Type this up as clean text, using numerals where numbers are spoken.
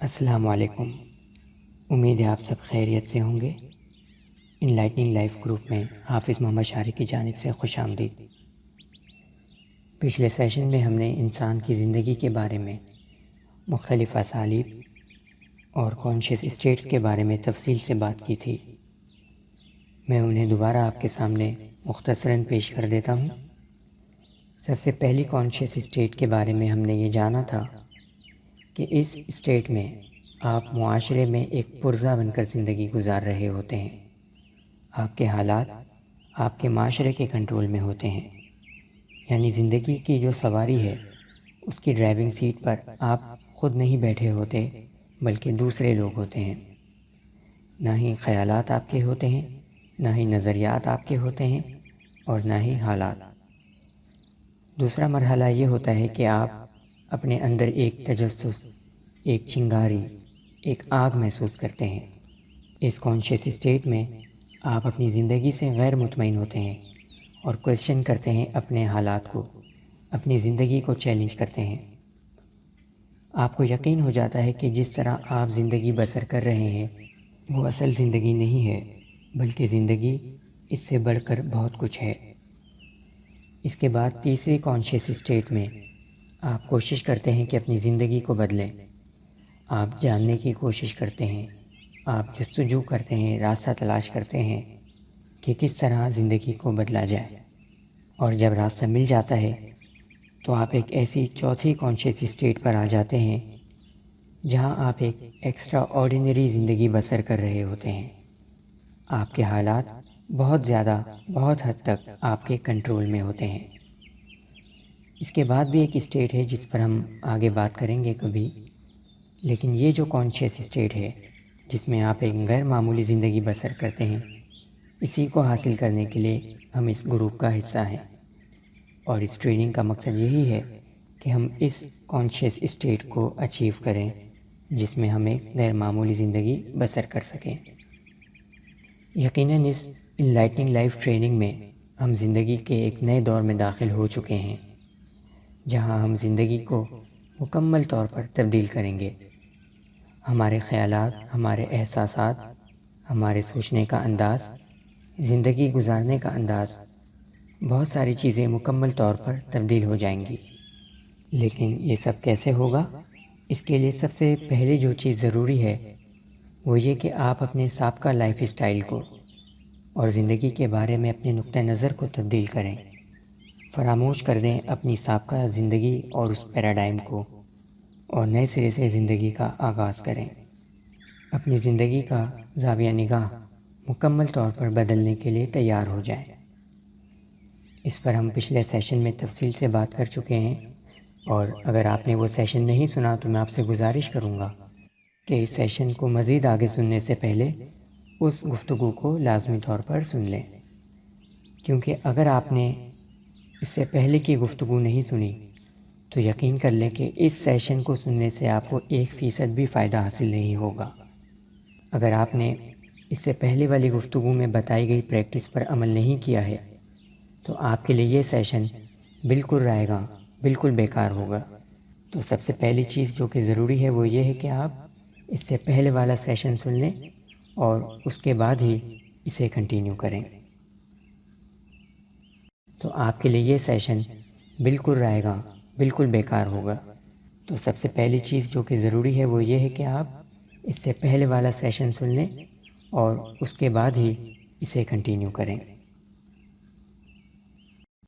السلام علیکم۔ امید ہے آپ سب خیریت سے ہوں گے۔ ان لائٹننگ لائف گروپ میں حافظ محمد شاعری کی جانب سے خوش آمدید۔ پچھلے سیشن میں ہم نے انسان کی زندگی کے بارے میں مختلف اسالیب اور کانشیس اسٹیٹس کے بارے میں تفصیل سے بات کی تھی۔ میں انہیں دوبارہ آپ کے سامنے مختصراً پیش کر دیتا ہوں۔ سب سے پہلی کانشیس اسٹیٹ کے بارے میں ہم نے یہ جانا تھا کہ اس اسٹیٹ میں آپ معاشرے میں ایک پرزہ بن کر زندگی گزار رہے ہوتے ہیں۔ آپ کے حالات آپ کے معاشرے کے کنٹرول میں ہوتے ہیں، یعنی زندگی کی جو سواری ہے اس کی ڈرائیونگ سیٹ پر آپ خود نہیں بیٹھے ہوتے بلکہ دوسرے لوگ ہوتے ہیں۔ نہ ہی خیالات آپ کے ہوتے ہیں، نہ ہی نظریات آپ کے ہوتے ہیں، اور نہ ہی حالات۔ دوسرا مرحلہ یہ ہوتا ہے کہ آپ اپنے اندر ایک تجسس، ایک چنگاری، ایک آگ محسوس کرتے ہیں۔ اس کانشیس اسٹیٹ میں آپ اپنی زندگی سے غیر مطمئن ہوتے ہیں اور کویشچن کرتے ہیں اپنے حالات کو، اپنی زندگی کو چیلنج کرتے ہیں۔ آپ کو یقین ہو جاتا ہے کہ جس طرح آپ زندگی بسر کر رہے ہیں وہ اصل زندگی نہیں ہے، بلکہ زندگی اس سے بڑھ کر بہت کچھ ہے۔ اس کے بعد تیسری کانشیس اسٹیٹ میں آپ کوشش کرتے ہیں کہ اپنی زندگی کو بدلیں۔ آپ جاننے کی کوشش کرتے ہیں، آپ جستجو کرتے ہیں، راستہ تلاش کرتے ہیں کہ کس طرح زندگی کو بدلا جائے، اور جب راستہ مل جاتا ہے تو آپ ایک ایسی چوتھی کانشیس اسٹیٹ پر آ جاتے ہیں جہاں آپ ایک ایکسٹرا آرڈینری زندگی بسر کر رہے ہوتے ہیں۔ آپ کے حالات بہت زیادہ، بہت حد تک آپ کے کنٹرول میں ہوتے ہیں۔ اس کے بعد بھی ایک اسٹیٹ ہے جس پر ہم آگے بات کریں گے کبھی، لیکن یہ جو کانشیس اسٹیٹ ہے جس میں آپ ایک غیر معمولی زندگی بسر کرتے ہیں، اسی کو حاصل کرنے کے لیے ہم اس گروپ کا حصہ ہیں، اور اس ٹریننگ کا مقصد یہی ہے کہ ہم اس کانشیس اسٹیٹ کو اچیو کریں جس میں ہم ایک غیر معمولی زندگی بسر کر سکیں۔ یقیناً اس انلائٹننگ لائف ٹریننگ میں ہم زندگی کے ایک نئے دور میں داخل ہو چکے ہیں جہاں ہم زندگی کو مکمل طور پر تبدیل کریں گے۔ ہمارے خیالات، ہمارے احساسات، ہمارے سوچنے کا انداز، زندگی گزارنے کا انداز، بہت ساری چیزیں مکمل طور پر تبدیل ہو جائیں گی۔ لیکن یہ سب کیسے ہوگا؟ اس کے لیے سب سے پہلے جو چیز ضروری ہے وہ یہ کہ آپ اپنے سابقہ لائف اسٹائل کو اور زندگی کے بارے میں اپنے نقطہ نظر کو تبدیل کریں۔ فراموش کر دیں اپنی سابقہ زندگی اور اس پیراڈائم کو، اور نئے سرے سے زندگی کا آغاز کریں۔ اپنی زندگی کا زاویہ نگاہ مکمل طور پر بدلنے کے لیے تیار ہو جائیں۔ اس پر ہم پچھلے سیشن میں تفصیل سے بات کر چکے ہیں، اور اگر آپ نے وہ سیشن نہیں سنا تو میں آپ سے گزارش کروں گا کہ اس سیشن کو مزید آگے سننے سے پہلے اس گفتگو کو لازمی طور پر سن لیں، کیونکہ اگر آپ نے اس سے پہلے کی گفتگو نہیں سنی تو یقین کر لیں کہ اس سیشن کو سننے سے آپ کو 1% بھی فائدہ حاصل نہیں ہوگا۔ اگر آپ نے اس سے پہلے والی گفتگو میں بتائی گئی پریکٹس پر عمل نہیں کیا ہے تو آپ کے لیے یہ سیشن بالکل رائے گاں، بالکل بیکار ہوگا۔ تو سب سے پہلی چیز جو کہ ضروری ہے وہ یہ ہے کہ آپ اس سے پہلے والا سیشن سن لیں اور اس کے بعد ہی اسے کنٹینیو کریں۔ تو آپ کے لیے یہ سیشن بالکل رائے گاں، بالکل بیکار ہوگا۔ تو سب سے پہلی چیز جو کہ ضروری ہے وہ یہ ہے کہ آپ اس سے پہلے والا سیشن سن لیں اور اس کے بعد ہی اسے کنٹینیو کریں۔